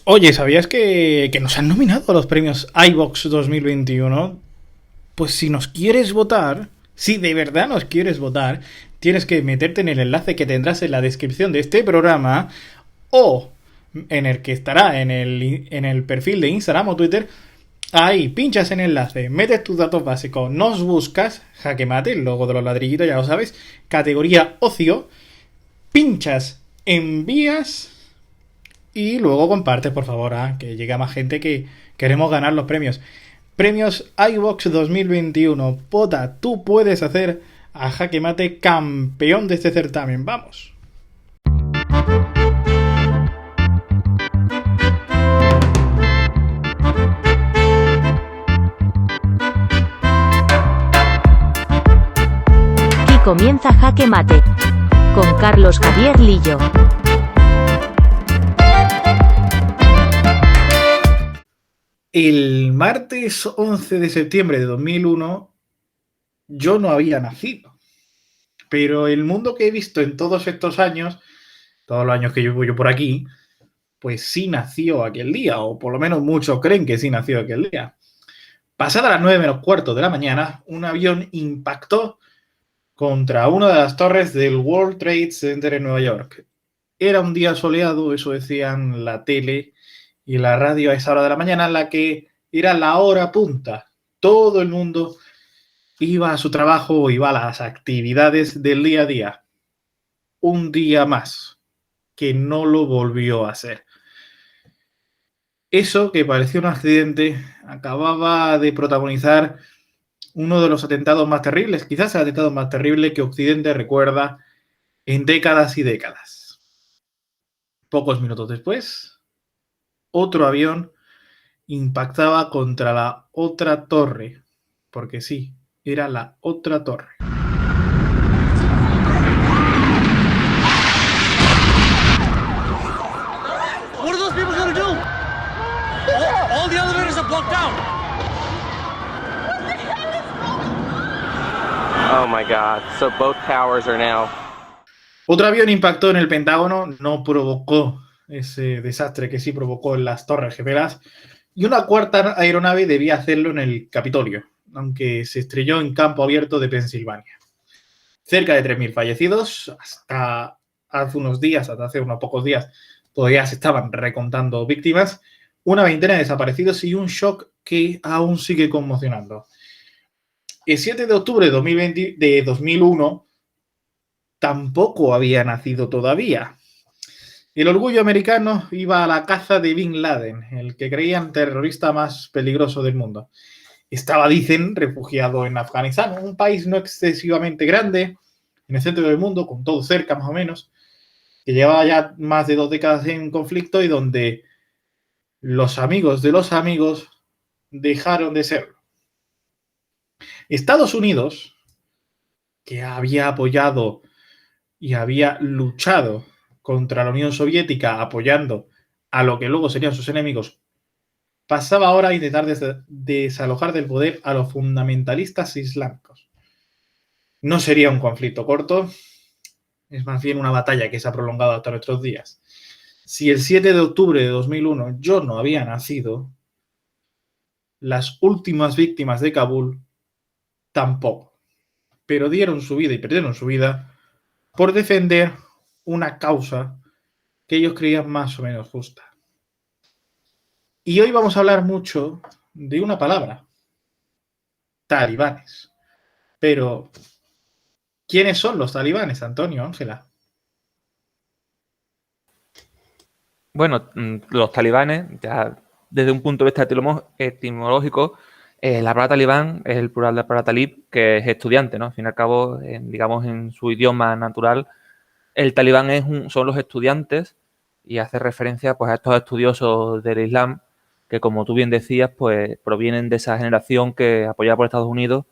Oye, ¿sabías que nos han nominado a los premios iVoox 2021? Pues si nos quieres votar, si de verdad nos quieres votar, tienes que meterte en el enlace que tendrás en la descripción de este programa o en el que estará en el perfil de Instagram o Twitter. Ahí, pinchas en el enlace, metes tus datos básicos, nos buscas, jaque mate, el logo de los ladrillitos, ya lo sabes, categoría ocio, pinchas, envías y luego comparte, por favor, que llegue a más gente que queremos ganar los premios. Premios iVoox 2021. Pota, tú puedes hacer a Jaque Mate campeón de este certamen. Vamos. Aquí comienza Jaque Mate con Carlos Javier Lillo. El martes 11 de septiembre de 2001 yo no había nacido. Pero el mundo que he visto en todos estos años, todos los años que llevo yo por aquí, pues sí nació aquel día, o por lo menos muchos creen que sí nació aquel día. Pasada las 9 menos cuarto de la mañana, un avión impactó contra una de las torres del World Trade Center en Nueva York. Era un día soleado, eso decían la tele y la radio a esa hora de la mañana, en la que era la hora punta. Todo el mundo iba a su trabajo, iba a las actividades del día a día. Un día más que no lo volvió a hacer. Eso, que parecía un accidente, acababa de protagonizar uno de los atentados más terribles, quizás el atentado más terrible que Occidente recuerda en décadas y décadas. Pocos minutos después, otro avión impactaba contra la otra torre, porque sí, era la otra torre. What are those people gonna do? All the elevators are blocked out. Oh my God, so both towers are now. Otro avión impactó en el Pentágono, no provocó ese desastre que sí provocó en las Torres Gemelas, y una cuarta aeronave debía hacerlo en el Capitolio, aunque se estrelló en campo abierto de Pensilvania. Cerca de 3.000 fallecidos, hasta hace unos días, hasta hace unos pocos días, todavía se estaban recontando víctimas, una veintena de desaparecidos y un shock que aún sigue conmocionando. El 7 de octubre de 2001 tampoco había nacido todavía. El orgullo americano iba a la caza de Bin Laden, el que creían terrorista más peligroso del mundo. Estaba, dicen, refugiado en Afganistán, un país no excesivamente grande, en el centro del mundo, con todo cerca más o menos, que llevaba ya más de 2 décadas en conflicto y donde los amigos de los amigos dejaron de serlo. Estados Unidos, que había apoyado y había luchado contra la Unión Soviética apoyando a lo que luego serían sus enemigos, pasaba ahora a intentar desalojar del poder a los fundamentalistas islámicos. No sería un conflicto corto, es más bien una batalla que se ha prolongado hasta nuestros días. Si el 7 de octubre de 2001 yo no había nacido, las últimas víctimas de Kabul tampoco, pero dieron su vida y perdieron su vida por defender una causa que ellos creían más o menos justa. Y hoy vamos a hablar mucho de una palabra, talibanes. Pero, ¿quiénes son los talibanes, Antonio, Ángela? Bueno, los talibanes, ya desde un punto de vista etimológico, la palabra talibán es el plural de la palabra talib, que es estudiante, ¿no? Al fin y al cabo, digamos, en su idioma natural, el talibán son los estudiantes y hace referencia pues, a estos estudiosos del Islam que, como tú bien decías, pues provienen de esa generación que, apoyada por Estados Unidos,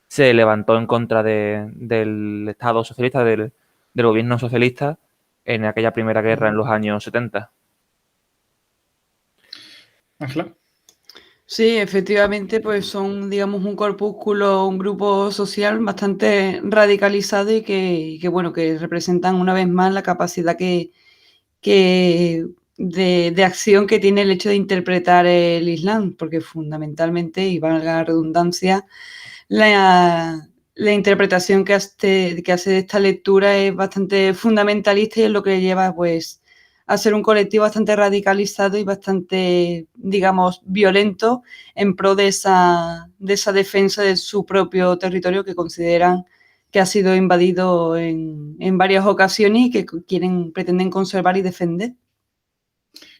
se levantó en contra del Estado socialista, del gobierno socialista, en aquella primera guerra en los años 70. Ángela. Sí, efectivamente, pues son, digamos, un corpúsculo, un grupo social bastante radicalizado y que bueno, que representan una vez más la capacidad que de acción que tiene el hecho de interpretar el Islam, porque fundamentalmente, y valga la redundancia, la interpretación que hace de esta lectura es bastante fundamentalista y es lo que lleva pues a ser un colectivo bastante radicalizado y bastante, digamos, violento en pro de esa defensa de su propio territorio que consideran que ha sido invadido en varias ocasiones y que pretenden conservar y defender.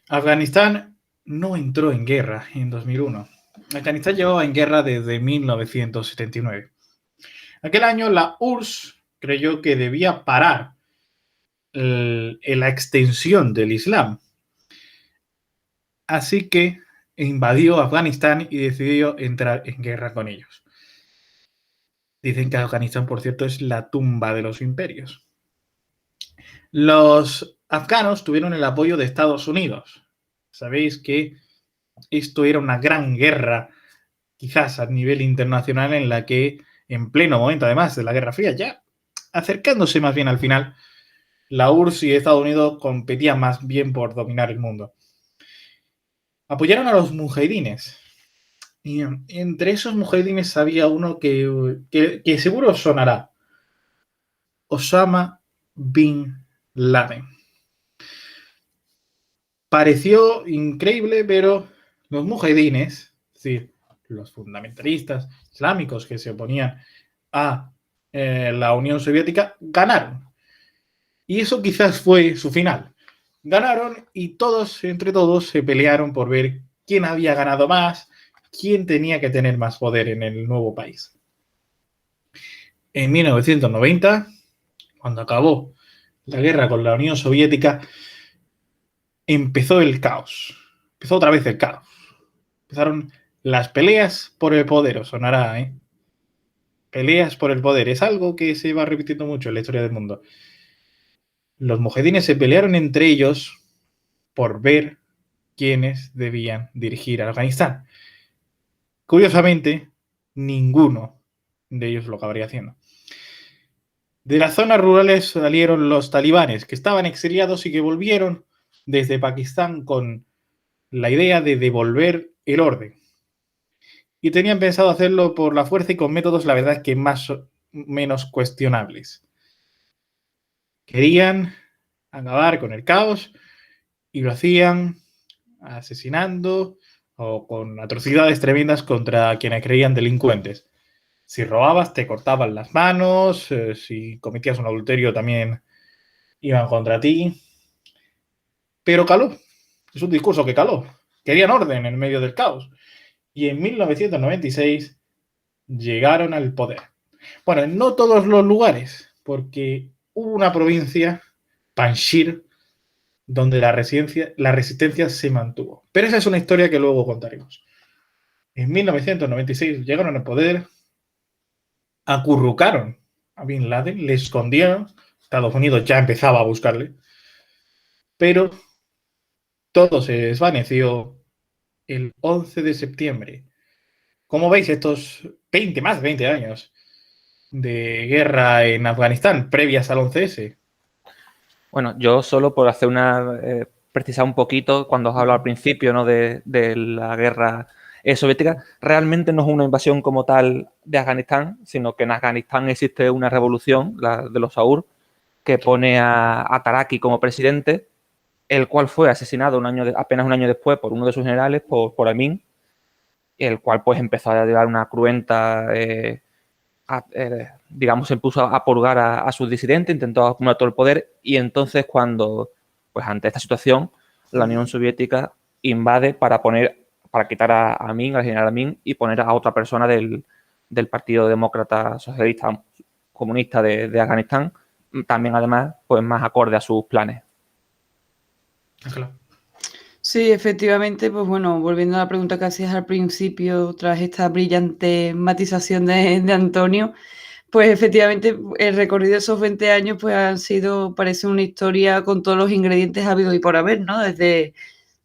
Afganistán no entró en guerra en 2001. Afganistán llevaba en guerra desde 1979. Aquel año la URSS creyó que debía parar la extensión del Islam. Así que invadió Afganistán y decidió entrar en guerra con ellos. Dicen que Afganistán, por cierto, es la tumba de los imperios. Los afganos tuvieron el apoyo de Estados Unidos. Sabéis que esto era una gran guerra, quizás a nivel internacional, en la que, en pleno momento, además de la Guerra Fría, ya acercándose más bien al final, la URSS y Estados Unidos competían más bien por dominar el mundo. Apoyaron a los mujahidines. Y entre esos mujahidines había uno que seguro os sonará. Osama Bin Laden. Pareció increíble, pero los mujahidines, es decir, los fundamentalistas islámicos que se oponían a la Unión Soviética, ganaron. Y eso quizás fue su final. Ganaron y todos, entre todos, se pelearon por ver quién había ganado más, quién tenía que tener más poder en el nuevo país. En 1990, cuando acabó la guerra con la Unión Soviética, empezó el caos. Empezó otra vez el caos. Empezaron las peleas por el poder, os sonará, ¿eh? Peleas por el poder. Es algo que se va repitiendo mucho en la historia del mundo. Los mujahidines se pelearon entre ellos por ver quiénes debían dirigir a Afganistán. Curiosamente, ninguno de ellos lo acabaría haciendo. De las zonas rurales salieron los talibanes, que estaban exiliados y que volvieron desde Pakistán con la idea de devolver el orden. Y tenían pensado hacerlo por la fuerza y con métodos, la verdad, que más o menos cuestionables. Querían acabar con el caos y lo hacían asesinando o con atrocidades tremendas contra quienes creían delincuentes. Si robabas, te cortaban las manos, si cometías un adulterio también iban contra ti. Pero caló, es un discurso que caló. Querían orden en medio del caos. Y en 1996 llegaron al poder. Bueno, en no todos los lugares, porque hubo una provincia, Panjshir, donde la resistencia se mantuvo. Pero esa es una historia que luego contaremos. En 1996 llegaron al poder, acurrucaron a Bin Laden, le escondieron. Estados Unidos ya empezaba a buscarle. Pero todo se desvaneció el 11 de septiembre. Como veis, estos más de 20 años de guerra en Afganistán, previas al 11S. Bueno, yo solo por hacer precisar un poquito, cuando os hablo al principio, ¿no?, de la guerra soviética, realmente no es una invasión como tal de Afganistán, sino que en Afganistán existe una revolución, la de los Saur, que pone a Taraki como presidente, el cual fue asesinado apenas un año después por uno de sus generales, por Amin, el cual pues empezó a llevar una cruenta, digamos, se puso a purgar a sus disidentes, intentó acumular todo el poder y entonces cuando, pues ante esta situación, la Unión Soviética invade para quitar a Amin, al general Amin, y poner a otra persona del Partido Demócrata Socialista Comunista de Afganistán, también además pues más acorde a sus planes. Sí, efectivamente, pues bueno, volviendo a la pregunta que hacías al principio, tras esta brillante matización de Antonio, pues efectivamente el recorrido de esos 20 años pues parece una historia con todos los ingredientes habidos y por haber, ¿no? Desde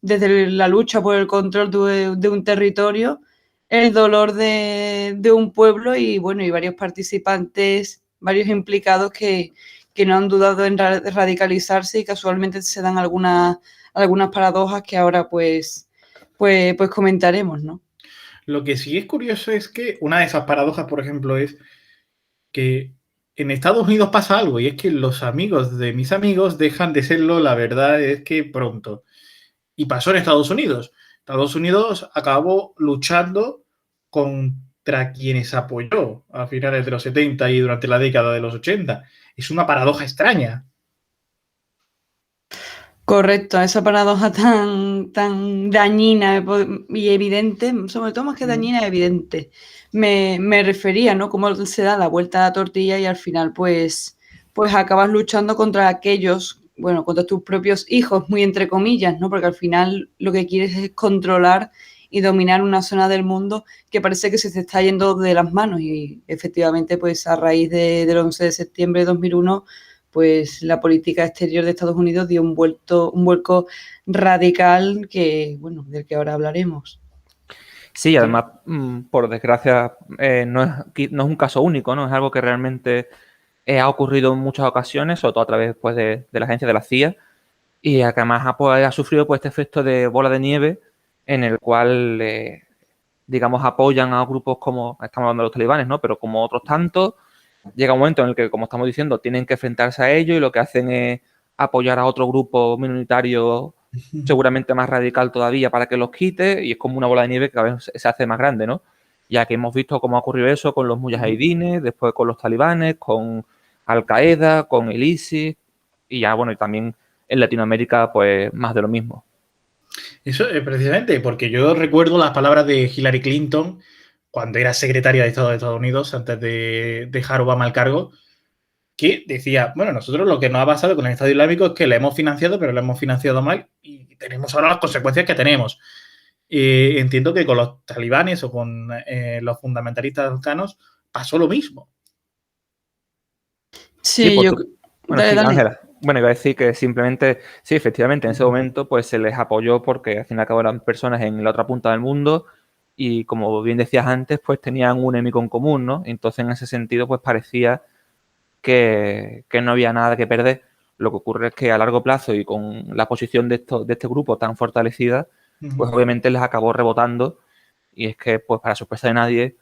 la lucha por el control de un territorio, el dolor de un pueblo y bueno, y varios participantes, varios implicados que no han dudado en radicalizarse y casualmente se dan algunas algunas paradojas que ahora pues comentaremos, ¿no? Lo que sí es curioso es que una de esas paradojas, por ejemplo, es que en Estados Unidos pasa algo y es que los amigos de mis amigos dejan de serlo, la verdad es que pronto. Y pasó en Estados Unidos. Estados Unidos acabó luchando contra quienes apoyó a finales de los 70 y durante la década de los 80. Es una paradoja extraña. Correcto, esa paradoja tan dañina y evidente, sobre todo más que dañina, evidente. Me refería, ¿no? Cómo se da la vuelta a la tortilla y al final, pues acabas luchando contra aquellos, bueno, contra tus propios hijos, muy entre comillas, ¿no? Porque al final lo que quieres es controlar y dominar una zona del mundo que parece que se te está yendo de las manos. Y efectivamente, pues a raíz del 11 de septiembre de 2001, pues la política exterior de Estados Unidos dio un vuelco radical que, bueno, del que ahora hablaremos. Sí, además, por desgracia, no es un caso único, ¿no? Es algo que realmente ha ocurrido en muchas ocasiones, sobre todo a través pues, de la agencia de la CIA, y que además ha sufrido pues, este efecto de bola de nieve en el cual, digamos, apoyan a grupos como, estamos hablando de los talibanes, ¿no? Pero como otros tantos, llega un momento en el que, como estamos diciendo, tienen que enfrentarse a ello y lo que hacen es apoyar a otro grupo minoritario seguramente más radical todavía para que los quite y es como una bola de nieve que cada vez se hace más grande, ¿no? Ya que hemos visto cómo ha ocurrido eso con los mujahidines, después con los talibanes, con Al-Qaeda, con el ISIS y ya, bueno, y también en Latinoamérica, pues más de lo mismo. Eso es precisamente porque yo recuerdo las palabras de Hillary Clinton cuando era secretaria de Estado de Estados Unidos antes de dejar Obama al cargo, que decía, bueno, nosotros lo que nos ha pasado con el Estado Islámico es que le hemos financiado, pero lo hemos financiado mal y tenemos ahora las consecuencias que tenemos. Entiendo que con los talibanes o con los fundamentalistas afganos pasó lo mismo. Sí, pues, yo... Bueno, Dale, sí, dale. Ángela. Bueno, iba a decir que simplemente, sí, efectivamente, en ese momento pues se les apoyó porque al fin y al cabo eran personas en la otra punta del mundo y como bien decías antes, pues tenían un enemigo en común, ¿no? Entonces en ese sentido pues parecía que no había nada que perder. Lo que ocurre es que a largo plazo y con la posición de este grupo tan fortalecida, pues obviamente les acabó rebotando y es que pues para sorpresa de nadie,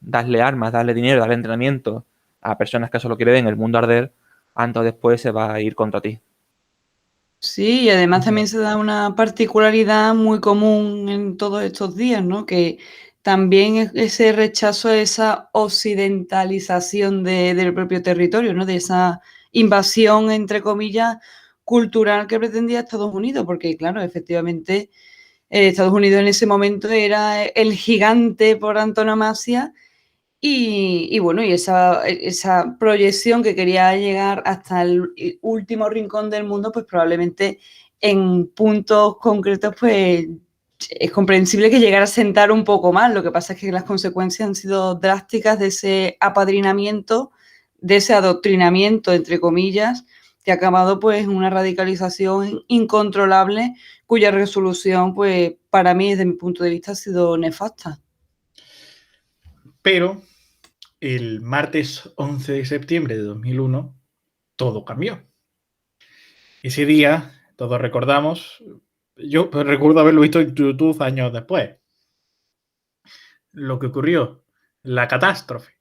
darle armas, darle dinero, darle entrenamiento a personas que solo quieren el mundo arder, antes o después se va a ir contra ti. Sí, y además también se da una particularidad muy común en todos estos días, ¿no? Que también ese rechazo a esa occidentalización del propio territorio, ¿no? De esa invasión, entre comillas, cultural que pretendía Estados Unidos, porque claro, efectivamente, Estados Unidos en ese momento era el gigante por antonomasia. Y bueno, y esa proyección que quería llegar hasta el último rincón del mundo, pues probablemente en puntos concretos, pues es comprensible que llegara a sentar un poco más. Lo que pasa es que las consecuencias han sido drásticas de ese apadrinamiento, de ese adoctrinamiento, entre comillas, que ha acabado pues en una radicalización incontrolable, cuya resolución, pues para mí, desde mi punto de vista, ha sido nefasta. Pero el martes 11 de septiembre de 2001 todo cambió. Ese día, todos recordamos, yo recuerdo haberlo visto en YouTube años después, lo que ocurrió, la catástrofe.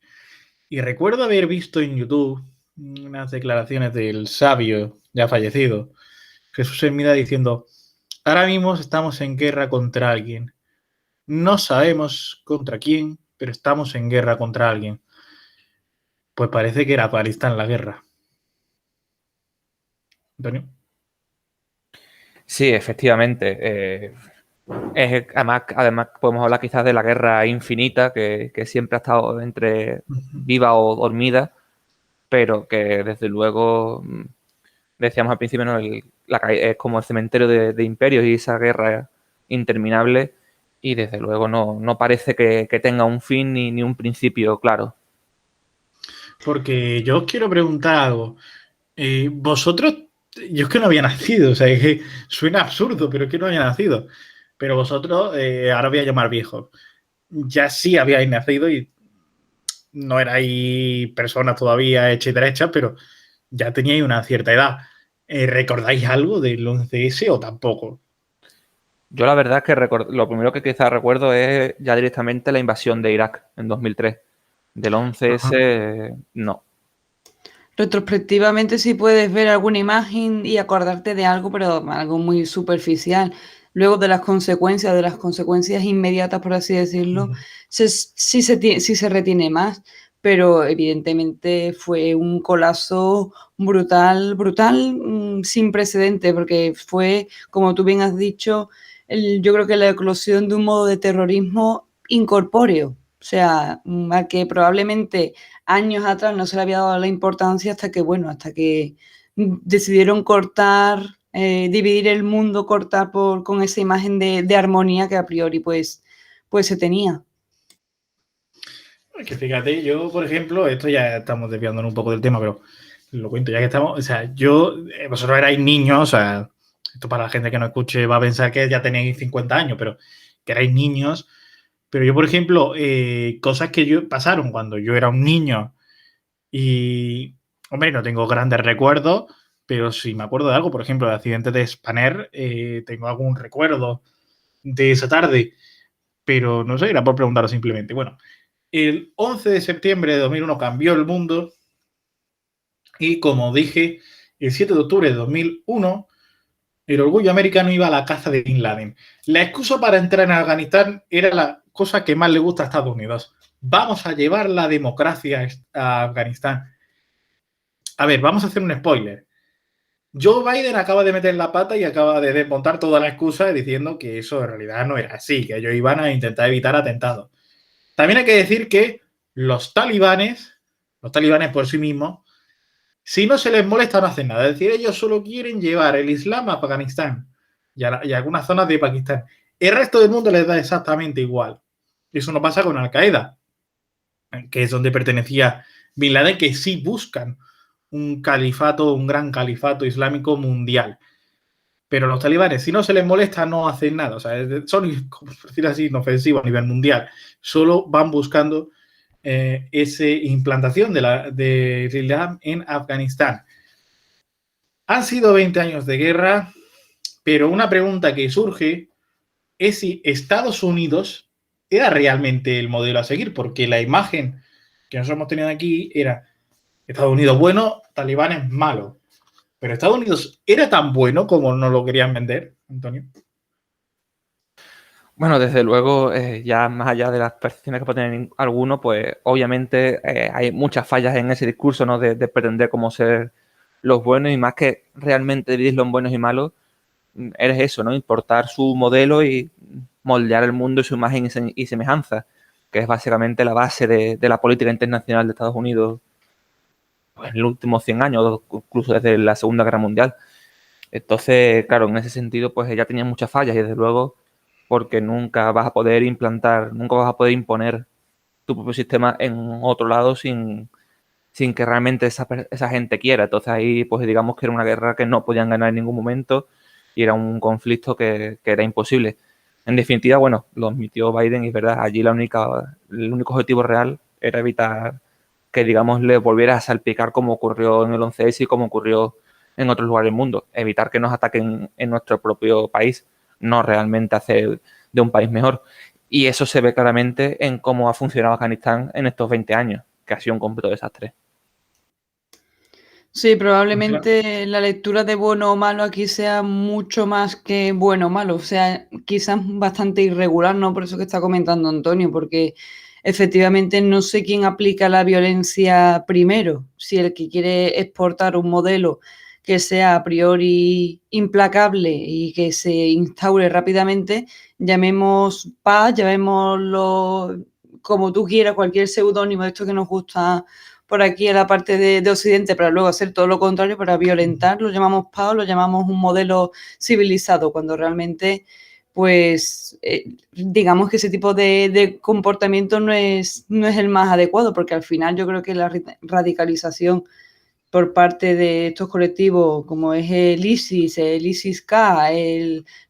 Y recuerdo haber visto en YouTube unas declaraciones del sabio ya fallecido, Jesús Hermida, diciendo, ahora mismo estamos en guerra contra alguien. No sabemos contra quién, pero estamos en guerra contra alguien. Pues parece que era Afganistán la guerra. Antonio. Sí, efectivamente. Además, podemos hablar quizás de la guerra infinita que siempre ha estado entre viva o dormida, pero que desde luego, decíamos al principio, ¿no? Es como el cementerio de imperios y esa guerra interminable y desde luego no parece que tenga un fin ni un principio claro. Porque yo os quiero preguntar algo. Vosotros, yo es que no había nacido, o sea, es que suena absurdo, pero es que no había nacido. Pero vosotros, ahora voy a llamar viejos, ya sí habíais nacido y no erais personas todavía hechas y derechas, pero ya teníais una cierta edad. ¿Recordáis algo del 11S o tampoco? Yo la verdad es que lo primero que quizás recuerdo es ya directamente la invasión de Irak en 2003. Del 11S, no. Retrospectivamente sí puedes ver alguna imagen y acordarte de algo, pero algo muy superficial. Luego de las consecuencias inmediatas, por así decirlo, sí se retiene más, pero evidentemente fue un colapso brutal, sin precedente, porque fue, como tú bien has dicho, yo creo que la eclosión de un modo de terrorismo incorpóreo. O sea, al que probablemente años atrás no se le había dado la importancia hasta que decidieron cortar, dividir el mundo, cortar con esa imagen de armonía que a priori pues se tenía. Es que fíjate, yo, por ejemplo, esto ya estamos desviándonos un poco del tema, pero lo cuento ya que estamos. O sea, vosotros erais niños, o sea, esto para la gente que no escuche va a pensar que ya tenéis 50 años, pero que erais niños. Pero yo, por ejemplo, cosas que pasaron cuando yo era un niño y, hombre, no tengo grandes recuerdos, pero si me acuerdo de algo, por ejemplo, del accidente de Spanair, tengo algún recuerdo de esa tarde, pero no sé, era por preguntaros simplemente. Bueno, el 11 de septiembre de 2001 cambió el mundo y, como dije, el 7 de octubre de 2001 el orgullo americano iba a la caza de Bin Laden. La excusa para entrar en Afganistán era la cosa que más le gusta a Estados Unidos. Vamos a llevar la democracia a Afganistán. A ver, vamos a hacer un spoiler. Joe Biden acaba de meter la pata y acaba de desmontar toda la excusa diciendo que eso en realidad no era así, que ellos iban a intentar evitar atentados. También hay que decir que los talibanes por sí mismos, si no se les molesta, no hacen nada. Es decir, ellos solo quieren llevar el Islam a Afganistán y a algunas zonas de Pakistán. El resto del mundo les da exactamente igual. Eso no pasa con Al-Qaeda, que es donde pertenecía Bin Laden, que sí buscan un gran califato islámico mundial. Pero los talibanes, si no se les molesta, no hacen nada. O sea, son, por decir así, inofensivos a nivel mundial. Solo van buscando esa implantación de Islam en Afganistán. Han sido 20 años de guerra, pero una pregunta que surge es si Estados Unidos era realmente el modelo a seguir, porque la imagen que nosotros hemos tenido aquí era Estados Unidos bueno, talibanes malo. Pero Estados Unidos era tan bueno como nos lo querían vender, Antonio. Bueno, desde luego, ya más allá de las percepciones que puede tener alguno, pues obviamente hay muchas fallas en ese discurso, ¿no? De pretender como ser los buenos y más que realmente dividirlo en buenos y malos, eres eso, ¿no? Importar su modelo y moldear el mundo y su imagen y semejanza, que es básicamente la base de la política internacional de Estados Unidos pues, en los últimos 100 años, incluso desde la Segunda Guerra Mundial. Entonces, claro, en ese sentido, pues ella tenía muchas fallas y desde luego porque nunca vas a poder imponer tu propio sistema en otro lado sin que realmente esa gente quiera. Entonces ahí, pues digamos que era una guerra que no podían ganar en ningún momento y era un conflicto que era imposible. En definitiva, bueno, lo admitió Biden y es verdad, allí el único objetivo real era evitar que, digamos, le volviera a salpicar como ocurrió en el 11S y como ocurrió en otros lugares del mundo. Evitar que nos ataquen en nuestro propio país, no realmente hacer de un país mejor. Y eso se ve claramente en cómo ha funcionado Afganistán en estos 20 años, que ha sido un completo desastre. Sí, probablemente la lectura de bueno o malo aquí sea mucho más que bueno o malo, o sea, quizás bastante irregular, ¿no? Por eso que está comentando Antonio, porque efectivamente no sé quién aplica la violencia primero, si el que quiere exportar un modelo que sea a priori implacable y que se instaure rápidamente, llamemos paz, llamémoslo como tú quieras, cualquier seudónimo de esto que nos gusta por aquí en la parte de Occidente, para luego hacer todo lo contrario, para violentar, lo llamamos paz, lo llamamos un modelo civilizado, cuando realmente, pues, digamos que ese tipo de comportamiento no es el más adecuado, porque al final yo creo que la radicalización por parte de estos colectivos, como es el ISIS-K,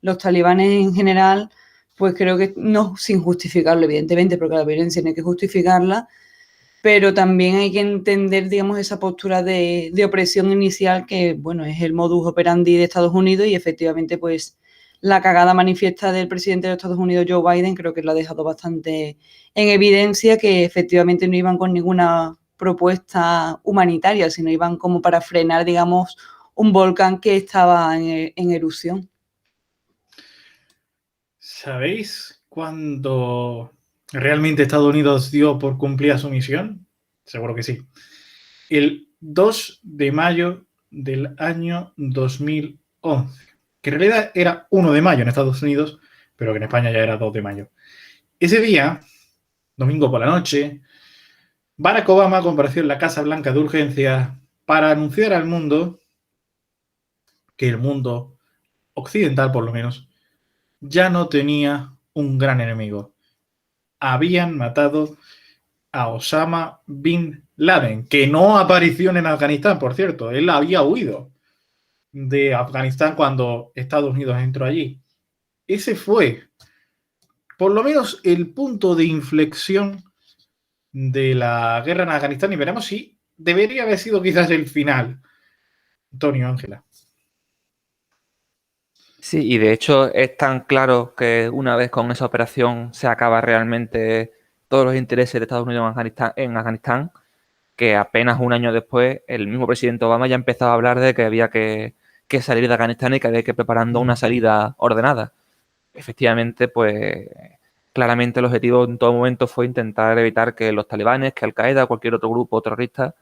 los talibanes en general, pues creo que no sin justificarlo, evidentemente, porque la violencia no hay que justificarla, pero también hay que entender, digamos, esa postura de opresión inicial que, bueno, es el modus operandi de Estados Unidos y efectivamente, pues, la cagada manifiesta del presidente de Estados Unidos, Joe Biden, creo que lo ha dejado bastante en evidencia, que efectivamente no iban con ninguna propuesta humanitaria, sino iban como para frenar, digamos, un volcán que estaba en erupción. ¿Sabéis cuándo realmente Estados Unidos dio por cumplida su misión? Seguro que sí. El 2 de mayo del año 2011, que en realidad era 1 de mayo en Estados Unidos, pero que en España ya era 2 de mayo. Ese día, domingo por la noche, Barack Obama compareció en la Casa Blanca de urgencia para anunciar al mundo que el mundo occidental, por lo menos, ya no tenía un gran enemigo. Habían matado a Osama Bin Laden, que no apareció en Afganistán, por cierto. Él había huido de Afganistán cuando Estados Unidos entró allí. Ese fue, por lo menos, el punto de inflexión de la guerra en Afganistán y veremos si debería haber sido quizás el final. Antonio, Ángela. Sí, y de hecho es tan claro que una vez con esa operación se acaba realmente todos los intereses de Estados Unidos en Afganistán, que apenas un año después el mismo presidente Obama ya empezaba a hablar de que había que salir de Afganistán y que había que ir preparando una salida ordenada. Efectivamente, pues claramente el objetivo en todo momento fue intentar evitar que los talibanes, que Al-Qaeda o cualquier otro grupo terrorista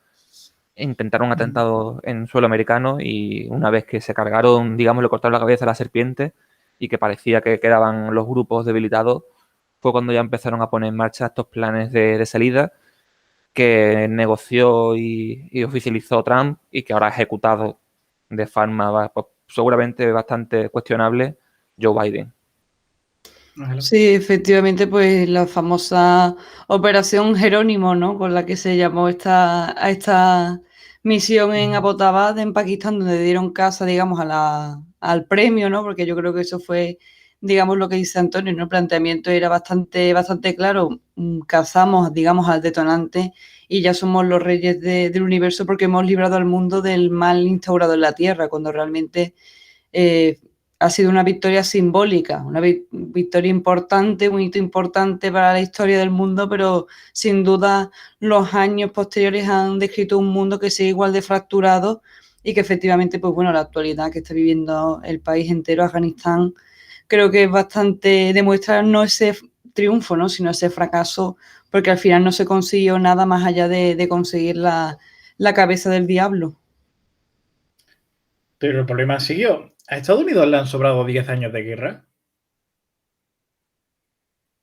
intentaron un atentado en suelo americano, y una vez que se cargaron, digamos, le cortaron la cabeza a la serpiente y que parecía que quedaban los grupos debilitados, fue cuando ya empezaron a poner en marcha estos planes de salida que negoció y oficializó Trump y que ahora ha ejecutado de forma pues, seguramente bastante cuestionable Joe Biden. Sí, efectivamente, pues la famosa Operación Jerónimo, ¿no? Con la que se llamó a esta misión en Abbottabad, en Pakistán, donde dieron casa, digamos, al premio, ¿no? Porque yo creo que eso fue, digamos, lo que dice Antonio, ¿no? El planteamiento era bastante claro. Cazamos, digamos, al detonante y ya somos los reyes del universo porque hemos librado al mundo del mal instaurado en la Tierra, cuando realmente ha sido una victoria simbólica, una victoria importante, un hito importante para la historia del mundo, pero sin duda los años posteriores han descrito un mundo que sigue igual de fracturado y que efectivamente, pues bueno, la actualidad que está viviendo el país entero, Afganistán, creo que es bastante, demuestra no ese triunfo, ¿no? Sino ese fracaso, porque al final no se consiguió nada más allá de conseguir la cabeza del diablo. Pero el problema siguió. ¿A Estados Unidos le han sobrado 10 años de guerra?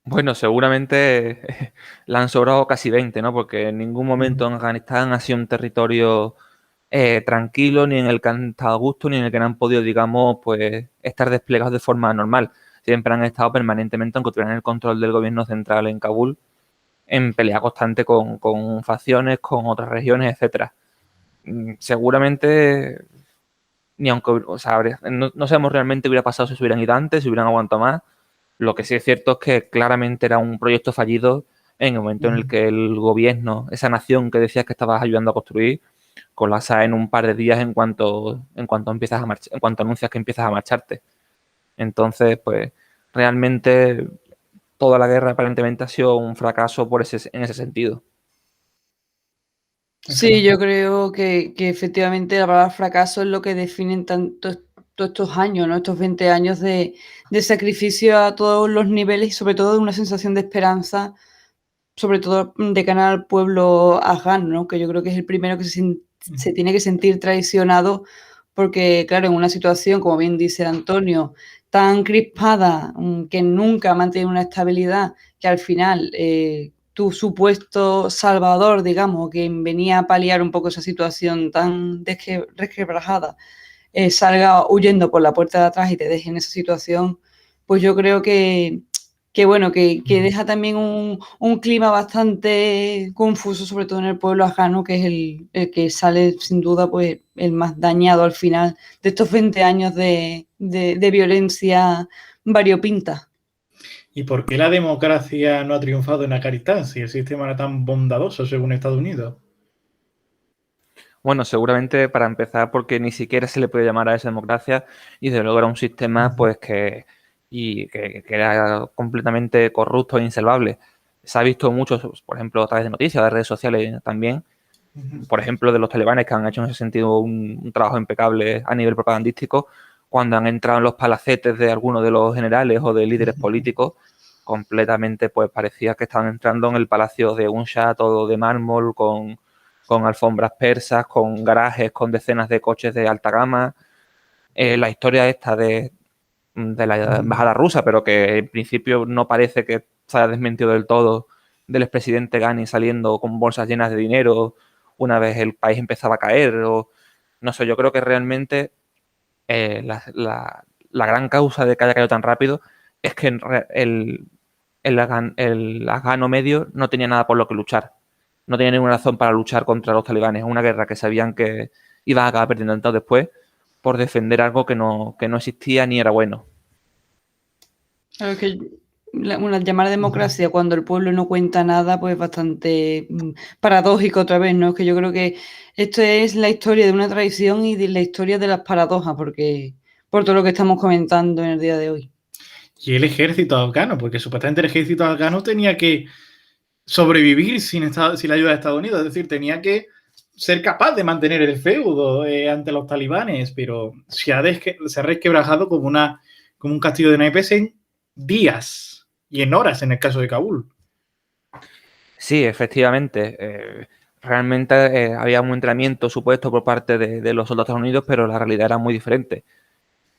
Bueno, seguramente le han sobrado casi 20, ¿no? Porque en ningún momento en Afganistán ha sido un territorio tranquilo, ni en el que han estado a gusto, ni en el que no han podido, digamos, pues estar desplegados de forma normal. Siempre han estado permanentemente, aunque tuvieran el control del gobierno central en Kabul, en pelea constante con facciones, con otras regiones, etcétera. Seguramente, ni aunque, o sea, no sabemos realmente qué hubiera pasado si se hubieran ido antes, si hubieran aguantado más. Lo que sí es cierto es que claramente era un proyecto fallido en el momento en el que el gobierno, esa nación que decías que estabas ayudando a construir, colapsa en un par de días en cuanto empiezas a marchar, en cuanto anuncias que empiezas a marcharte. Entonces, pues, realmente toda la guerra aparentemente ha sido un fracaso en ese sentido. Sí, yo creo que efectivamente la palabra fracaso es lo que definen todos estos años, ¿no? Estos 20 años de sacrificio a todos los niveles y sobre todo de una sensación de esperanza, sobre todo de cara al pueblo afgano, ¿no? Que yo creo que es el primero que se tiene que sentir traicionado porque, claro, en una situación, como bien dice Antonio, tan crispada, que nunca ha mantenido una estabilidad, que al final tu supuesto salvador, digamos, que venía a paliar un poco esa situación tan resquebrajada, salga huyendo por la puerta de atrás y te deje en esa situación, pues yo creo que bueno, que deja también un clima bastante confuso, sobre todo en el pueblo afgano, que es el que sale sin duda pues el más dañado al final de estos 20 años de violencia variopinta. ¿Y por qué la democracia no ha triunfado en Afganistán si el sistema era tan bondadoso según Estados Unidos? Bueno, seguramente para empezar porque ni siquiera se le puede llamar a esa democracia y desde luego era un sistema pues que era completamente corrupto e insalvable. Se ha visto mucho, por ejemplo, a través de noticias, de redes sociales también, por ejemplo, de los talibanes que han hecho en ese sentido un trabajo impecable a nivel propagandístico, cuando han entrado en los palacetes de algunos de los generales o de líderes políticos, completamente pues parecía que estaban entrando en el palacio de un shah todo de mármol, con alfombras persas, con garajes, con decenas de coches de alta gama. La historia esta de la embajada rusa, pero que en principio no parece que se haya desmentido del todo, del expresidente Ghani saliendo con bolsas llenas de dinero una vez el país empezaba a caer. O, no sé, yo creo que realmente la gran causa de que haya caído tan rápido es que el afgano medio no tenía nada por lo que luchar. No tenía ninguna razón para luchar contra los talibanes. Una guerra que sabían que iban a acabar perdiendo entonces después por defender algo que no existía ni era bueno. Claro que una llamada democracia cuando el pueblo no cuenta nada, pues bastante paradójico otra vez, ¿no? Es que yo creo que esto es la historia de una traición y de la historia de las paradojas, porque por todo lo que estamos comentando en el día de hoy. Y el ejército afgano, porque supuestamente el ejército afgano tenía que sobrevivir sin la ayuda de Estados Unidos, es decir, tenía que ser capaz de mantener el feudo ante los talibanes, pero se ha resquebrajado como un castillo de naipes en días y en horas en el caso de Kabul. Sí, efectivamente. Realmente había un entrenamiento supuesto por parte de los soldados unidos, pero la realidad era muy diferente.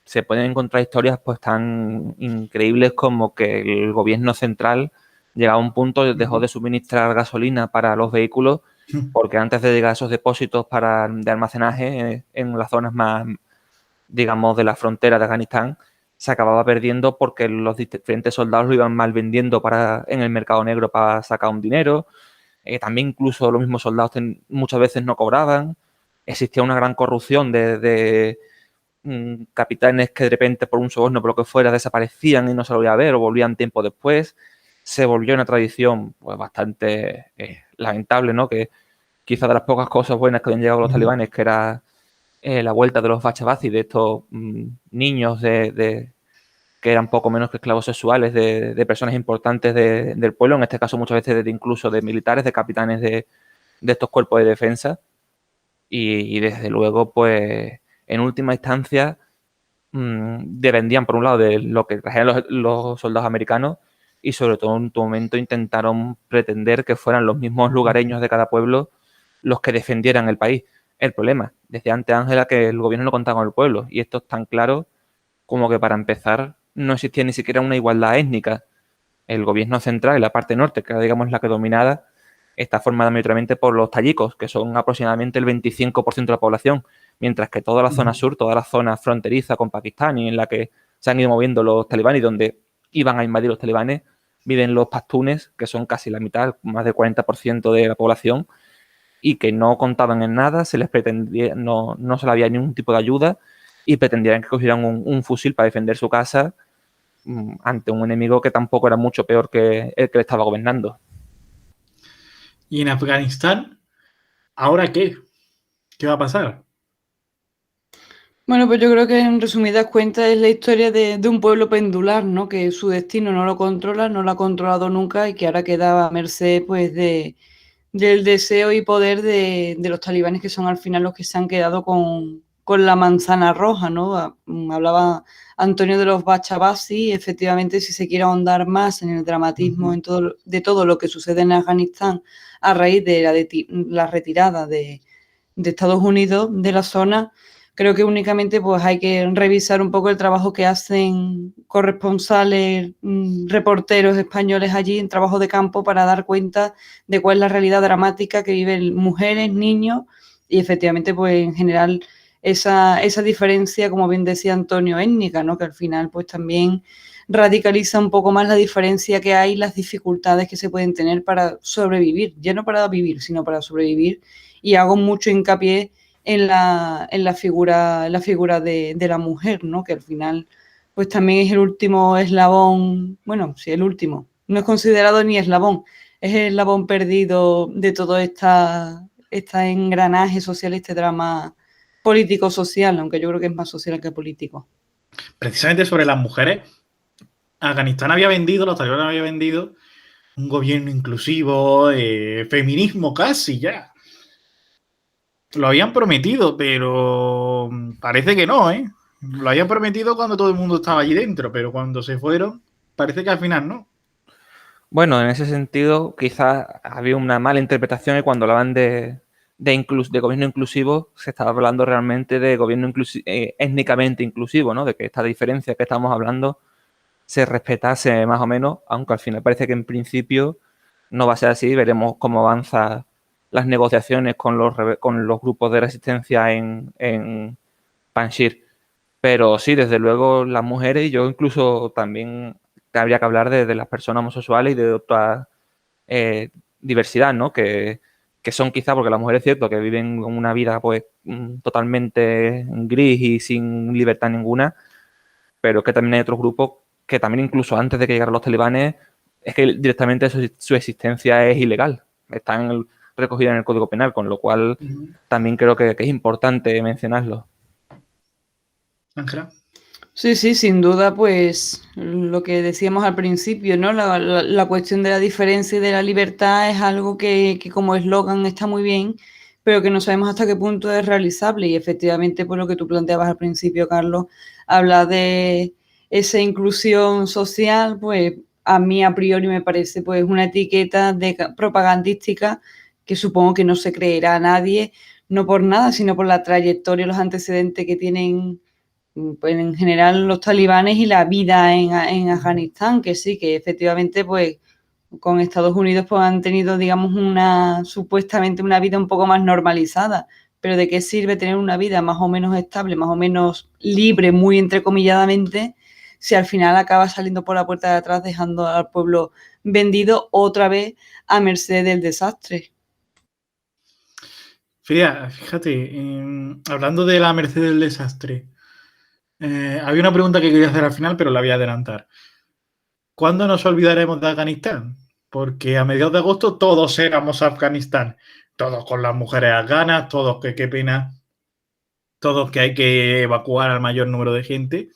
Se pueden encontrar historias pues tan increíbles como que el gobierno central llegaba a un punto, dejó de suministrar gasolina para los vehículos porque antes de llegar a esos depósitos de almacenaje en las zonas más, digamos, de la frontera de Afganistán, se acababa perdiendo porque los diferentes soldados lo iban mal vendiendo en el mercado negro para sacar un dinero. También incluso los mismos soldados muchas veces no cobraban. Existía una gran corrupción de capitanes que de repente por un soborno, por lo que fuera, desaparecían y no se lo volvía a ver o volvían tiempo después. Se volvió una tradición pues bastante lamentable, ¿no? Que quizás de las pocas cosas buenas que habían llegado los talibanes, que era la vuelta de los bachabazi, de estos niños que eran poco menos que esclavos sexuales de personas importantes del pueblo, en este caso muchas veces incluso de militares, de capitanes de estos cuerpos de defensa. Y desde luego, pues, en última instancia, dependían por un lado de lo que trajeran los soldados americanos y sobre todo en tu momento intentaron pretender que fueran los mismos lugareños de cada pueblo los que defendieran el país. El problema, decía antes Ángela que el gobierno no contaba con el pueblo y esto es tan claro como que para empezar no existía ni siquiera una igualdad étnica. El gobierno central y la parte norte, que digamos la que dominada, está formada mayoritariamente por los tayikos, que son aproximadamente el 25% de la población, mientras que toda la zona sur, toda la zona fronteriza con Pakistán y en la que se han ido moviendo los talibanes y donde iban a invadir los talibanes, viven los pastunes, que son casi la mitad, más del 40% de la población, y que no contaban en nada, se les pretendía, no se les había ningún tipo de ayuda y pretendían que cogieran un fusil para defender su casa ante un enemigo que tampoco era mucho peor que el que le estaba gobernando. ¿Y en Afganistán? ¿Ahora qué? ¿Qué va a pasar? Bueno, pues yo creo que en resumidas cuentas es la historia de un pueblo pendular, ¿no? Que su destino no lo controla, no lo ha controlado nunca y que ahora queda a merced pues del deseo y poder de los talibanes, que son al final los que se han quedado con la manzana roja, ¿no? Hablaba Antonio de los bachabazi, efectivamente, si se quiere ahondar más en el dramatismo de todo lo que sucede en Afganistán a raíz de la retirada de Estados Unidos de la zona, creo que únicamente pues hay que revisar un poco el trabajo que hacen corresponsales, reporteros españoles allí en trabajo de campo para dar cuenta de cuál es la realidad dramática que viven mujeres, niños y efectivamente pues en general esa diferencia, como bien decía Antonio, étnica, ¿no? Que al final pues también radicaliza un poco más la diferencia que hay, las dificultades que se pueden tener para sobrevivir, ya no para vivir, sino para sobrevivir, y hago mucho hincapié en la figura de la mujer, ¿no? Que al final pues también es el último eslabón, bueno, sí, el último, no es considerado ni eslabón, es el eslabón perdido de todo este engranaje social, este drama político-social, aunque yo creo que es más social que político. Precisamente sobre las mujeres, Afganistán había vendido, los talibanes habían vendido un gobierno inclusivo, feminismo casi ya. Lo habían prometido, pero parece que no, ¿eh? Lo habían prometido cuando todo el mundo estaba allí dentro, pero cuando se fueron, parece que al final no. Bueno, en ese sentido, quizás había una mala interpretación y cuando hablaban de gobierno inclusivo, se estaba hablando realmente de gobierno étnicamente inclusivo, ¿no? De que esta diferencia que estamos hablando se respetase más o menos, aunque al final parece que en principio no va a ser así. Veremos cómo avanzan las negociaciones con los grupos de resistencia en Panjshir. Pero sí, desde luego las mujeres, y yo incluso también habría que hablar de las personas homosexuales y de otra diversidad, ¿no? Que son quizá, porque las mujeres es cierto que viven una vida pues totalmente gris y sin libertad ninguna, pero que también hay otros grupos que también incluso antes de que llegaran los talibanes, es que directamente su existencia es ilegal. Están recogidas en el Código Penal, con lo cual también creo que es importante mencionarlo. Ángela. Sí, sí, sin duda, pues lo que decíamos al principio, ¿no? La cuestión de la diferencia y de la libertad es algo que como eslogan está muy bien, pero que no sabemos hasta qué punto es realizable. Y efectivamente, por lo que tú planteabas al principio, Carlos, habla de esa inclusión social, pues a mí a priori me parece pues una etiqueta propagandística que supongo que no se creerá a nadie, no por nada, sino por la trayectoria, los antecedentes que tienen pues en general los talibanes y la vida en Afganistán, que sí, que efectivamente pues con Estados Unidos pues han tenido, digamos, supuestamente una vida un poco más normalizada, pero ¿de qué sirve tener una vida más o menos estable, más o menos libre, muy entrecomilladamente, si al final acaba saliendo por la puerta de atrás dejando al pueblo vendido otra vez a merced del desastre? Fíjate, hablando de la merced del desastre, había una pregunta que quería hacer al final, pero la voy a adelantar. ¿Cuándo nos olvidaremos de Afganistán? Porque a mediados de agosto todos éramos Afganistán. Todos con las mujeres afganas, todos que qué pena, todos que hay que evacuar al mayor número de gente.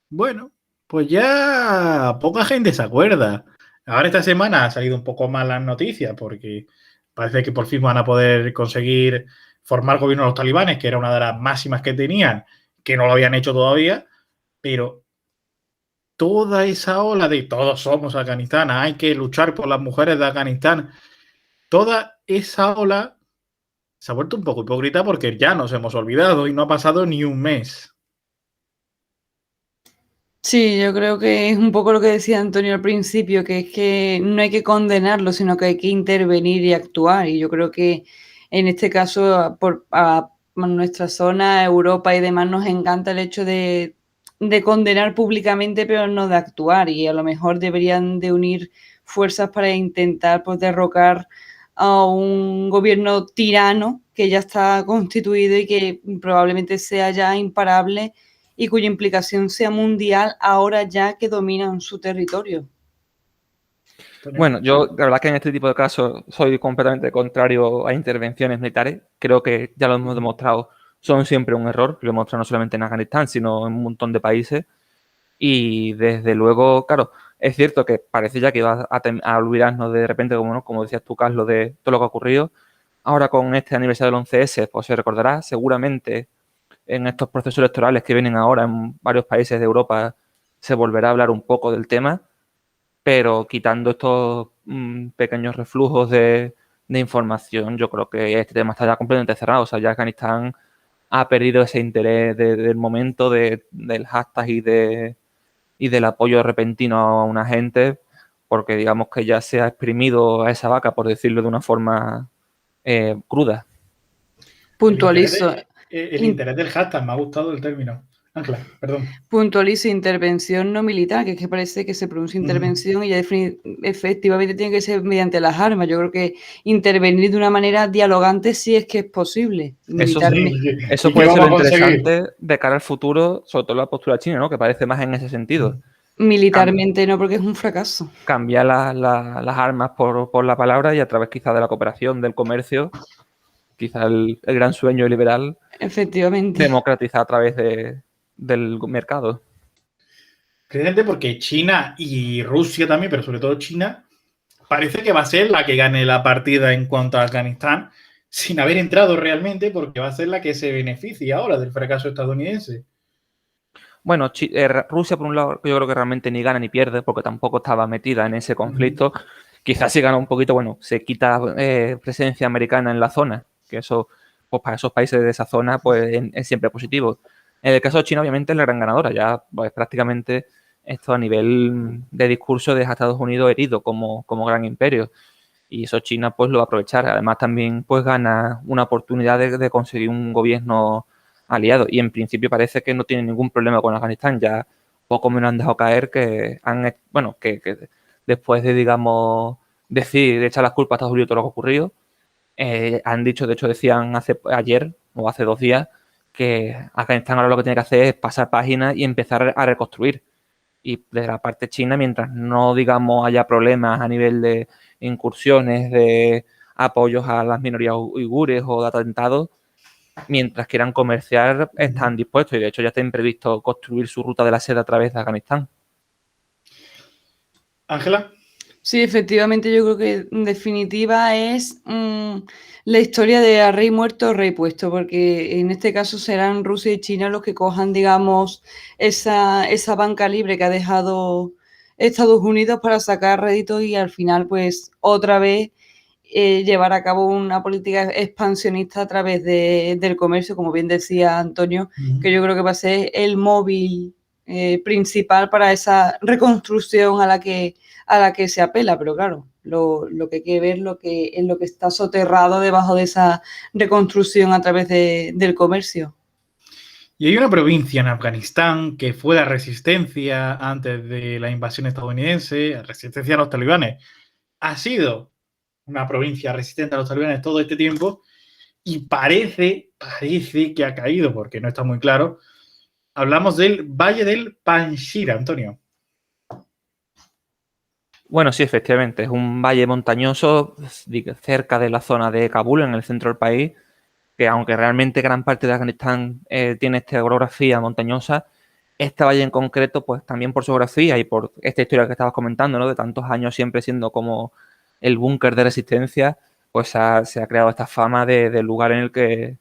Bueno, pues ya poca gente se acuerda. Ahora esta semana ha salido un poco más las noticias porque parece que por fin van a poder conseguir formar gobierno los talibanes, que era una de las máximas que tenían, que no lo habían hecho todavía, pero toda esa ola de todos somos Afganistán, hay que luchar por las mujeres de Afganistán, toda esa ola se ha vuelto un poco hipócrita porque ya nos hemos olvidado y no ha pasado ni un mes. Sí, yo creo que es un poco lo que decía Antonio al principio, que es que no hay que condenarlo, sino que hay que intervenir y actuar. Y yo creo que en este caso, a nuestra zona, Europa y demás, nos encanta el hecho de condenar públicamente, pero no de actuar. Y a lo mejor deberían de unir fuerzas para intentar pues, derrocar a un gobierno tirano que ya está constituido y que probablemente sea ya imparable y cuya implicación sea mundial ahora ya que dominan su territorio. Bueno, yo la verdad que en este tipo de casos soy completamente contrario a intervenciones militares. Creo que ya lo hemos demostrado, son siempre un error. Lo hemos demostrado no solamente en Afganistán, sino en un montón de países. Y desde luego, claro, es cierto que parece ya que iba a olvidarnos de repente, como decías tú, Carlos, de todo lo que ha ocurrido. Ahora con este aniversario del 11S, pues se recordará seguramente en estos procesos electorales que vienen ahora en varios países de Europa se volverá a hablar un poco del tema, pero quitando estos pequeños reflujos de información, yo creo que este tema está ya completamente cerrado. O sea, ya Afganistán ha perdido ese interés del momento del hashtag y del apoyo repentino a una gente, porque digamos que ya se ha exprimido a esa vaca, por decirlo de una forma cruda. Puntualizo. El interés del hashtag, me ha gustado el término. Ángela, perdón. Puntualiza intervención no militar, que es que parece que se pronuncia intervención y ya efectivamente tiene que ser mediante las armas. Yo creo que intervenir de una manera dialogante sí es que es posible. Eso puede ser lo interesante de cara al futuro, sobre todo la postura china, ¿no? Que parece más en ese sentido. Militarmente no, porque es un fracaso. Cambiar las armas por la palabra y a través quizás de la cooperación, del comercio, quizás el gran sueño liberal, efectivamente, democratizar a través del mercado. Precisamente porque China y Rusia también, pero sobre todo China, parece que va a ser la que gane la partida en cuanto a Afganistán, sin haber entrado realmente, porque va a ser la que se beneficia ahora del fracaso estadounidense. Bueno, Rusia, por un lado, yo creo que realmente ni gana ni pierde, porque tampoco estaba metida en ese conflicto. Quizás sí gana un poquito, bueno, se quita presencia americana en la zona, que eso, pues para esos países de esa zona, pues es siempre positivo. En el caso de China, obviamente, es la gran ganadora. Ya, pues prácticamente esto a nivel de discurso deja a Estados Unidos herido como gran imperio. Y eso China, pues, lo va a aprovechar. Además, también, pues, gana una oportunidad de conseguir un gobierno aliado. Y en principio parece que no tiene ningún problema con Afganistán. Ya poco menos han dejado caer que que después de, digamos, decir, de echar las culpas a Estados Unidos de todo lo que ha ocurrido, han dicho, de hecho decían ayer o hace 2 días, que Afganistán ahora lo que tiene que hacer es pasar páginas y empezar a reconstruir. Y de la parte china, mientras no, digamos, haya problemas a nivel de incursiones, de apoyos a las minorías uigures o de atentados, mientras quieran comerciar, están dispuestos y de hecho ya tienen previsto construir su ruta de la seda a través de Afganistán. Ángela. Sí, efectivamente, yo creo que en definitiva es la historia de a rey muerto, rey puesto, porque en este caso serán Rusia y China los que cojan, digamos, esa banca libre que ha dejado Estados Unidos para sacar réditos y al final, pues, otra vez llevar a cabo una política expansionista a través del comercio, como bien decía Antonio, que yo creo que va a ser el móvil principal para esa reconstrucción a la que se apela, pero claro, lo que hay que ver es lo que está soterrado debajo de esa reconstrucción a través del comercio. Y hay una provincia en Afganistán que fue la resistencia antes de la invasión estadounidense, resistencia a los talibanes. Ha sido una provincia resistente a los talibanes todo este tiempo y parece que ha caído, porque no está muy claro. Hablamos del Valle del Panjshir, Antonio. Bueno, sí, efectivamente, es un valle montañoso cerca de la zona de Kabul, en el centro del país, que aunque realmente gran parte de Afganistán tiene esta orografía montañosa, este valle en concreto, pues también por su geografía y por esta historia que estabas comentando, ¿no? De tantos años siempre siendo como el búnker de resistencia, pues se ha creado esta fama del lugar en el que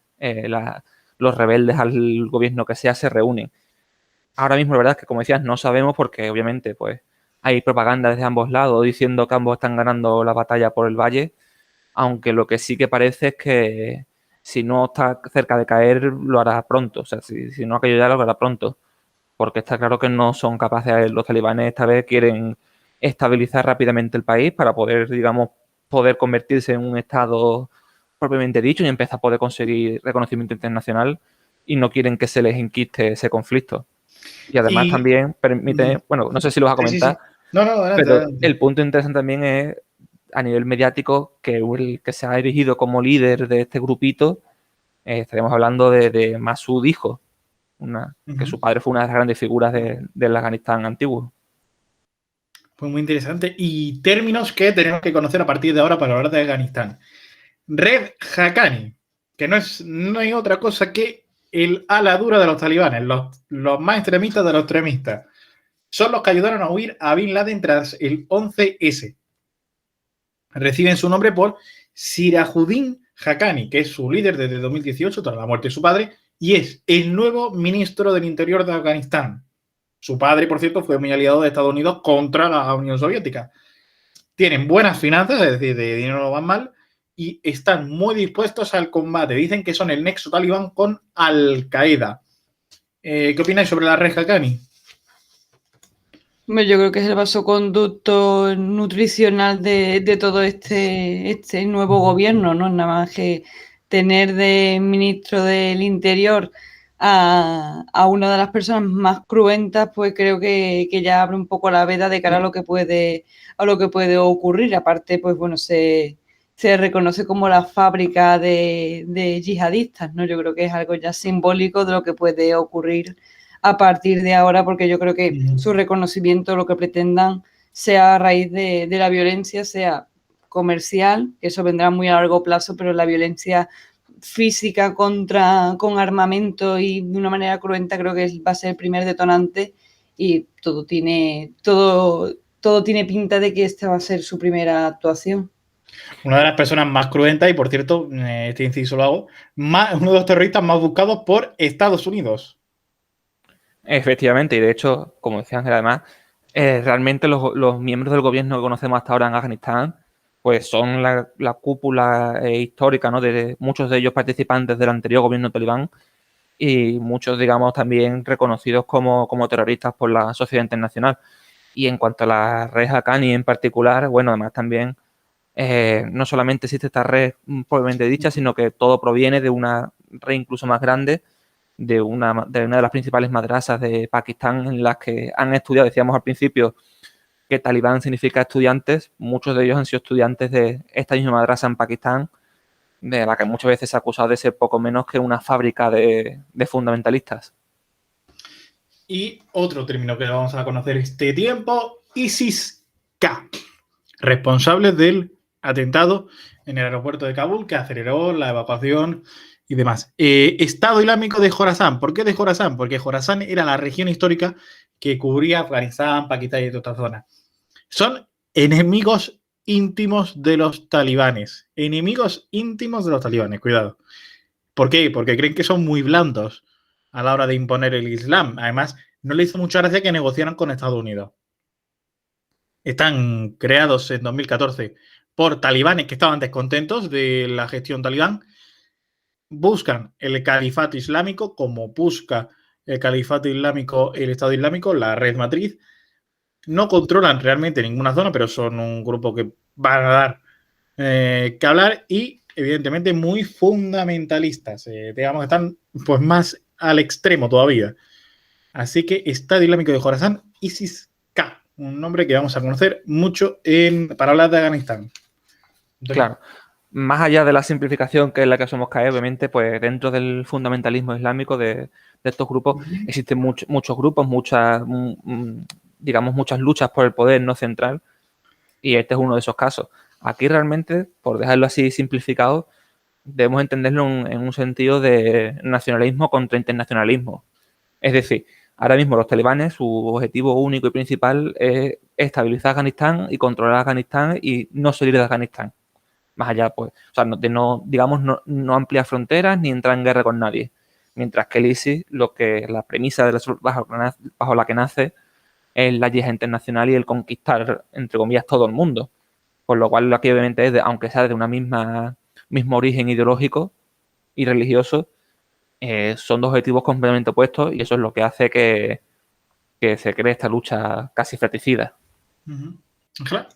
los rebeldes al gobierno que sea se reúnen. Ahora mismo, la verdad es que, como decías, no sabemos porque obviamente pues hay propaganda desde ambos lados diciendo que ambos están ganando la batalla por el valle, aunque lo que sí que parece es que si no está cerca de caer, lo hará pronto. O sea, si no ha caído ya, lo hará pronto. Porque está claro que no son capaces, los talibanes esta vez quieren estabilizar rápidamente el país para poder, digamos, poder convertirse en un estado propiamente dicho y empezar a poder conseguir reconocimiento internacional y no quieren que se les enquiste ese conflicto. Y además también permite, bueno, no sé si lo vas a comentar, sí. No, adelante, pero adelante. El punto interesante también es a nivel mediático que el que se ha erigido como líder de este grupito, estaríamos hablando de Masud hijo, que su padre fue una de las grandes figuras del Afganistán antiguo. Pues muy interesante. Y términos que tenemos que conocer a partir de ahora para hablar de Afganistán. Red Haqqani, que no hay otra cosa que el ala dura de los talibanes, los más extremistas de los extremistas. Son los que ayudaron a huir a Bin Laden tras el 11S. Reciben su nombre por Sirajuddin Haqqani, que es su líder desde 2018, tras la muerte de su padre, y es el nuevo ministro del Interior de Afganistán. Su padre, por cierto, fue muy aliado de Estados Unidos contra la Unión Soviética. Tienen buenas finanzas, es decir, de dinero no van mal, y están muy dispuestos al combate. Dicen que son el nexo talibán con Al-Qaeda. ¿Qué opináis sobre la red Haqqani? Yo creo que es el vasoconducto nutricional de todo este nuevo gobierno, ¿no? Nada más que tener de ministro del Interior a una de las personas más cruentas, pues creo que ya abre un poco la veda de cara a lo que puede ocurrir. Aparte, pues bueno, se reconoce como la fábrica de yihadistas, ¿no? Yo creo que es algo ya simbólico de lo que puede ocurrir a partir de ahora, porque yo creo que su reconocimiento, lo que pretendan, sea a raíz de la violencia, sea comercial, que eso vendrá muy a largo plazo, pero la violencia física con armamento y de una manera cruenta creo que va a ser el primer detonante, y todo tiene pinta de que esta va a ser su primera actuación. Una de las personas más cruentas, y por cierto, este inciso lo hago, uno de los terroristas más buscados por Estados Unidos. Efectivamente, y de hecho, como decía Ángel, además, realmente los miembros del gobierno que conocemos hasta ahora en Afganistán, pues son la cúpula histórica, ¿no? De muchos de ellos participantes del anterior gobierno talibán y muchos, digamos, también reconocidos como terroristas por la sociedad internacional. Y en cuanto a la red Haqqani en particular, bueno, además también no solamente existe esta red propiamente dicha, sino que todo proviene de una red incluso más grande, de una de las principales madrasas de Pakistán, en las que han estudiado, decíamos al principio, que talibán significa estudiantes. Muchos de ellos han sido estudiantes de esta misma madrasa en Pakistán, de la que muchas veces se ha acusado de ser poco menos que una fábrica de fundamentalistas. Y otro término que vamos a conocer este tiempo, ISIS-K, responsable del atentado en el aeropuerto de Kabul, que aceleró la evacuación y demás. Estado Islámico de Jorasán. ¿Por qué de Jorasán? Porque Jorasán era la región histórica que cubría Afganistán, Pakistán y toda esta zona. Son enemigos íntimos de los talibanes. Enemigos íntimos de los talibanes, cuidado. ¿Por qué? Porque creen que son muy blandos a la hora de imponer el Islam. Además, no le hizo mucha gracia que negociaran con Estados Unidos. Están creados en 2014 por talibanes que estaban descontentos de la gestión talibán. Buscan el califato islámico, como busca el califato islámico, el Estado Islámico, la red matriz. No controlan realmente ninguna zona, pero son un grupo que van a dar que hablar, y evidentemente muy fundamentalistas. Digamos que están pues más al extremo todavía. Así que Estado Islámico de Jorasán, ISIS-K, un nombre que vamos a conocer mucho para hablar de Afganistán. Entonces, claro. Más allá de la simplificación que es la que somos caer, obviamente, pues dentro del fundamentalismo islámico de estos grupos existen muchos grupos, muchas luchas por el poder no central, y este es uno de esos casos. Aquí realmente, por dejarlo así simplificado, debemos entenderlo en un sentido de nacionalismo contra internacionalismo. Es decir, ahora mismo los talibanes, su objetivo único y principal es estabilizar Afganistán y controlar Afganistán y no salir de Afganistán. Más allá, pues, o sea, no ampliar fronteras ni entrar en guerra con nadie. Mientras que el ISIS, la premisa bajo la que nace es la yihad internacional y el conquistar, entre comillas, todo el mundo. Por lo cual aquí obviamente aunque sea de una mismo origen ideológico y religioso, son dos objetivos completamente opuestos, y eso es lo que hace que se cree esta lucha casi fratricida. Claro.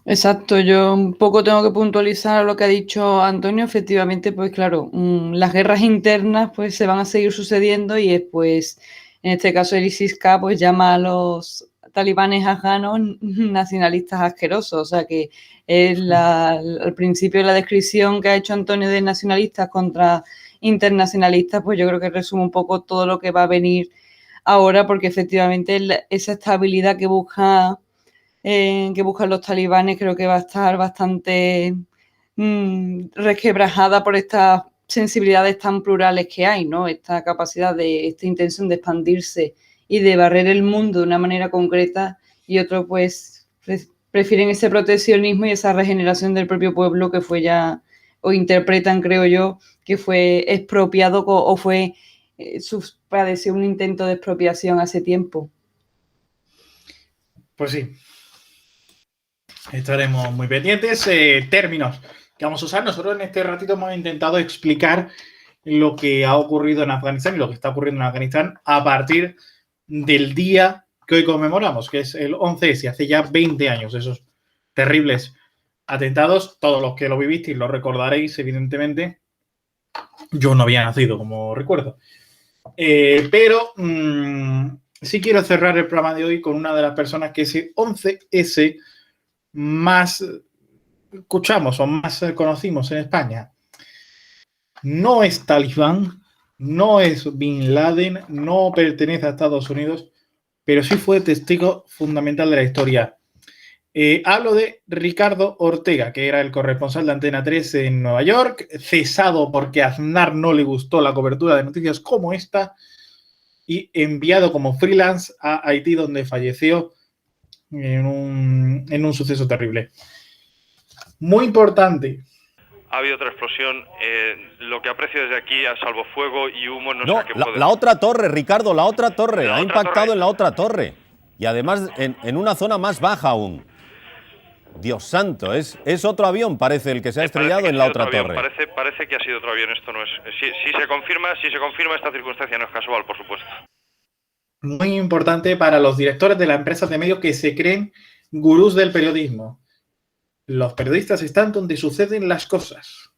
Exacto, yo un poco tengo que puntualizar lo que ha dicho Antonio. Efectivamente, pues claro, las guerras internas pues se van a seguir sucediendo, y después, en este caso el ISIS-K, pues llama a los talibanes afganos nacionalistas asquerosos. O sea que es al principio la descripción que ha hecho Antonio de nacionalistas contra internacionalistas, pues yo creo que resume un poco todo lo que va a venir ahora, porque efectivamente esa estabilidad que buscan los talibanes creo que va a estar bastante resquebrajada por estas sensibilidades tan plurales que hay, ¿no? Esta capacidad esta intención de expandirse y de barrer el mundo de una manera concreta, y otros pues prefieren ese proteccionismo y esa regeneración del propio pueblo que fue ya, o interpretan, creo yo, que fue expropiado o fue padeció un intento de expropiación hace tiempo. Pues sí. Estaremos muy pendientes. Términos que vamos a usar. Nosotros en este ratito hemos intentado explicar lo que ha ocurrido en Afganistán y lo que está ocurriendo en Afganistán a partir del día que hoy conmemoramos, que es el 11S, hace ya 20 años, esos terribles atentados. Todos los que lo vivisteis lo recordaréis, evidentemente. Yo no había nacido, como recuerdo. Pero sí quiero cerrar el programa de hoy con una de las personas que ese 11S más escuchamos o más conocimos en España. No es talibán, no es Bin Laden, no pertenece a Estados Unidos, pero sí fue testigo fundamental de la historia. Hablo de Ricardo Ortega, que era el corresponsal de Antena 3 en Nueva York, cesado porque a Aznar no le gustó la cobertura de noticias como esta y enviado como freelance a Haití, donde falleció en un suceso terrible. Muy importante. Ha habido otra explosión. Lo que aprecio desde aquí, a salvo fuego y humo, no sé a qué puede... La otra torre, Ricardo, la otra torre. La ha otra impactado torre. en la otra torre. Y además en una zona más baja aún. Dios santo, es otro avión, parece, el que se ha estrellado en la otra torre. Parece que ha sido otro avión, esto no es... Si se confirma esta circunstancia no es casual, por supuesto. Muy importante para los directores de las empresas de medios que se creen gurús del periodismo. Los periodistas están donde suceden las cosas.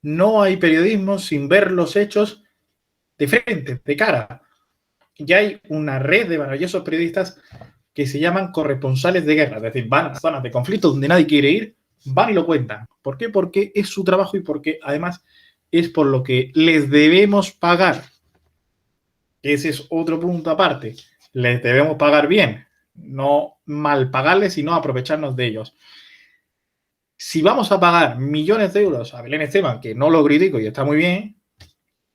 No hay periodismo sin ver los hechos de frente, de cara. Y hay una red de maravillosos periodistas que se llaman corresponsales de guerra, es decir, van a zonas de conflicto donde nadie quiere ir, van y lo cuentan. ¿Por qué? Porque es su trabajo y porque además es por lo que les debemos pagar. Ese es otro punto aparte. Les debemos pagar bien, no mal pagarles, sino aprovecharnos de ellos. Si vamos a pagar millones de euros a Belén Esteban, que no lo critico y está muy bien,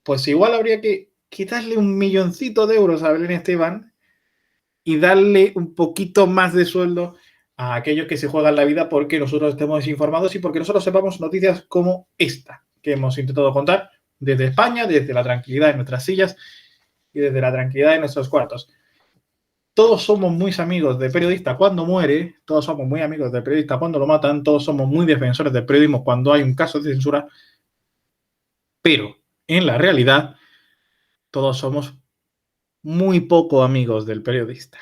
pues igual habría que quitarle un milloncito de euros a Belén Esteban y darle un poquito más de sueldo a aquellos que se juegan la vida porque nosotros estemos informados y porque nosotros sepamos noticias como esta que hemos intentado contar desde España, desde la tranquilidad de nuestras sillas y desde la tranquilidad de nuestros cuartos. Todos somos muy amigos del periodista cuando muere, todos somos muy amigos del periodista cuando lo matan, todos somos muy defensores del periodismo cuando hay un caso de censura, pero en la realidad todos somos muy poco amigos del periodista.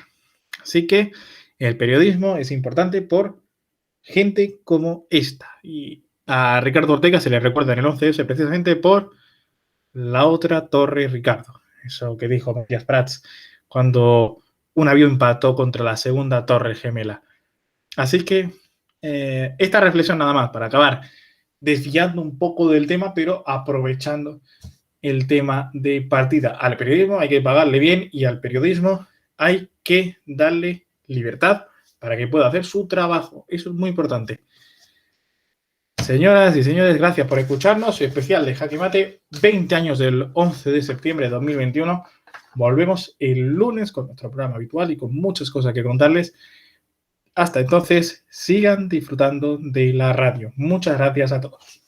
Así que el periodismo es importante por gente como esta. Y a Ricardo Ortega se le recuerda en el 11S precisamente por la otra torre Ricardo. Eso que dijo Matías Prats cuando un avión impactó contra la segunda torre gemela. Así que esta reflexión nada más para acabar, desviando un poco del tema, pero aprovechando el tema de partida. Al periodismo hay que pagarle bien y al periodismo hay que darle libertad para que pueda hacer su trabajo. Eso es muy importante. Señoras y señores, gracias por escucharnos. Especial de Jaque Mate, 20 años del 11 de septiembre de 2021. Volvemos el lunes con nuestro programa habitual y con muchas cosas que contarles. Hasta entonces, sigan disfrutando de la radio. Muchas gracias a todos.